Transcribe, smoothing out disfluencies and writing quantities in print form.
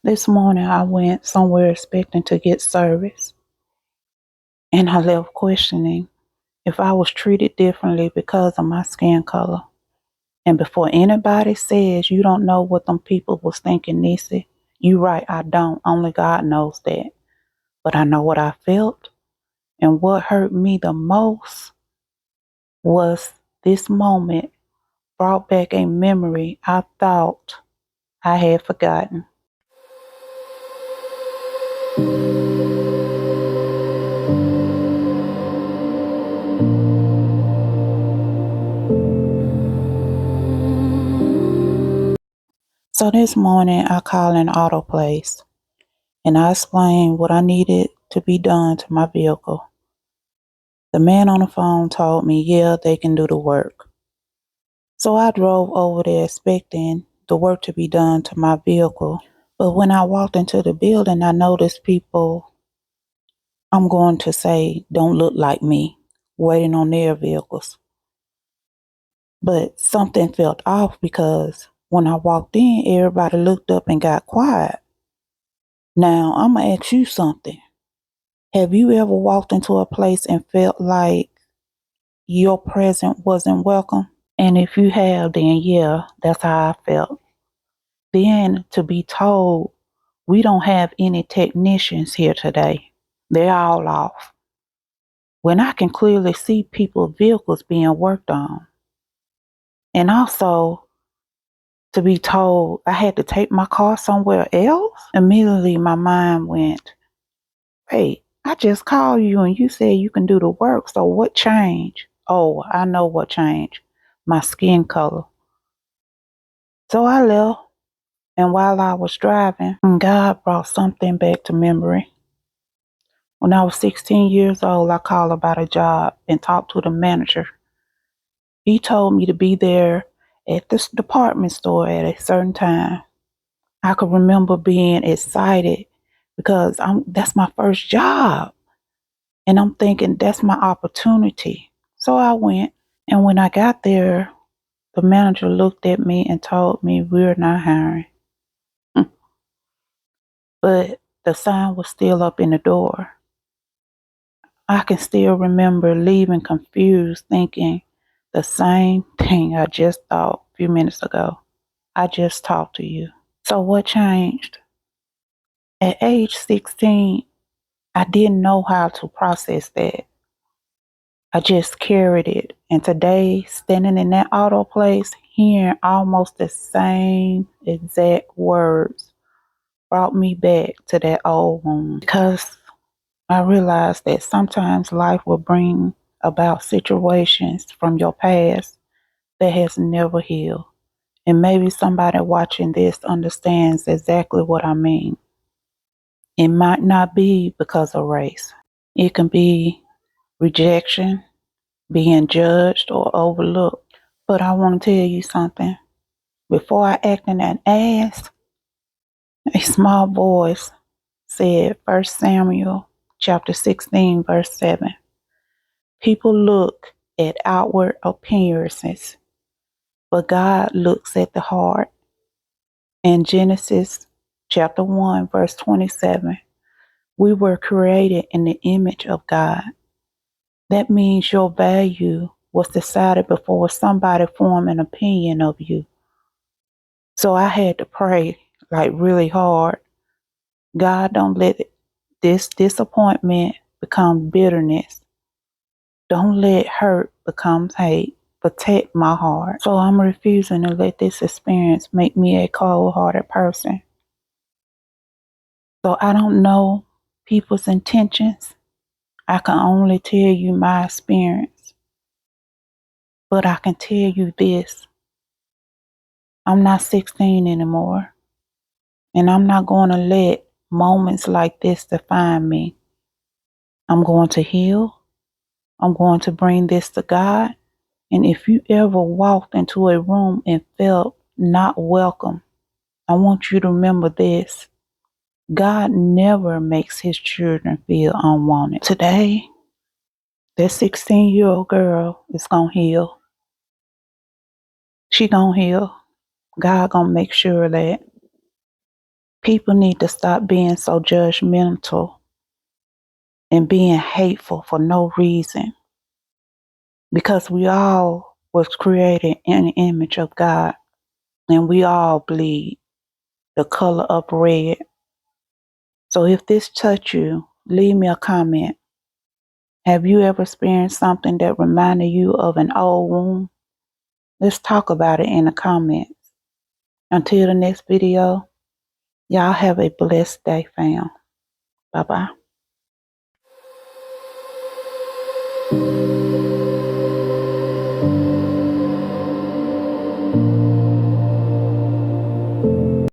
This morning I went somewhere expecting to get service, and I left questioning if I was treated differently because of my skin color. And before anybody says you don't know what them people was thinking, Nisi, you right, I don't. Only God knows that. But I know what I felt. And what hurt me the most was this moment brought back a memory I thought I had forgotten. So this morning I called an auto place and I explained what I needed to be done to my vehicle. The man on the phone told me, yeah, they can do the work. So I drove over there expecting the work to be done to my vehicle. But when I walked into the building, I noticed people, I'm going to say, don't look like me, waiting on their vehicles. But something felt off because when I walked in, everybody looked up and got quiet. Now, I'm going to ask you something. Have you ever walked into a place and felt like your presence wasn't welcome? And if you have, then yeah, that's how I felt. Then to be told, we don't have any technicians here today. They're all off. When I can clearly see people's vehicles being worked on. And also to be told I had to take my car somewhere else. Immediately my mind went, hey, I just called you and you said you can do the work. So what changed? Oh, I know what changed. My skin color. So I left. And while I was driving, God brought something back to memory. When I was 16 years old, I called about a job and talked to the manager. He told me to be there at this department store at a certain time. I could remember being excited because that's my first job. And I'm thinking that's my opportunity. So I went. And when I got there, the manager looked at me and told me we're not hiring. But the sign was still up in the door. I can still remember leaving confused, thinking the same thing I just thought a few minutes ago. I just talked to you. So what changed? At age 16, I didn't know how to process that. I just carried it. And today, standing in that auto place, hearing almost the same exact words brought me back to that old wound. Because I realized that sometimes life will bring about situations from your past that has never healed. And maybe somebody watching this understands exactly what I mean. It might not be because of race. It can be rejection, being judged or overlooked. But I want to tell you something. Before I acted an ass, a small voice said 1 Samuel chapter 16, verse 7. People look at outward appearances, but God looks at the heart. In Genesis chapter 1, verse 27, we were created in the image of God. That means your value was decided before somebody formed an opinion of you. So I had to pray like really hard. God, don't let this disappointment become bitterness. Don't let hurt become hate. Protect my heart. So I'm refusing to let this experience make me a cold-hearted person. So I don't know people's intentions. I can only tell you my experience. But I can tell you this. I'm not 16 anymore. And I'm not going to let moments like this define me. I'm going to heal. I'm going to bring this to God. And if you ever walked into a room and felt not welcome, I want you to remember this. God never makes his children feel unwanted. Today, that 16-year-old girl is going to heal. She going to heal. God going to make sure of that. People need to stop being so judgmental and being hateful for no reason, because we all was created in the image of God, and we all bleed the color of red. So if this touched you, leave me a comment. Have you ever experienced something that reminded you of an old wound? Let's talk about it in the comments. Until the next video, y'all have a blessed day, fam. Bye-bye.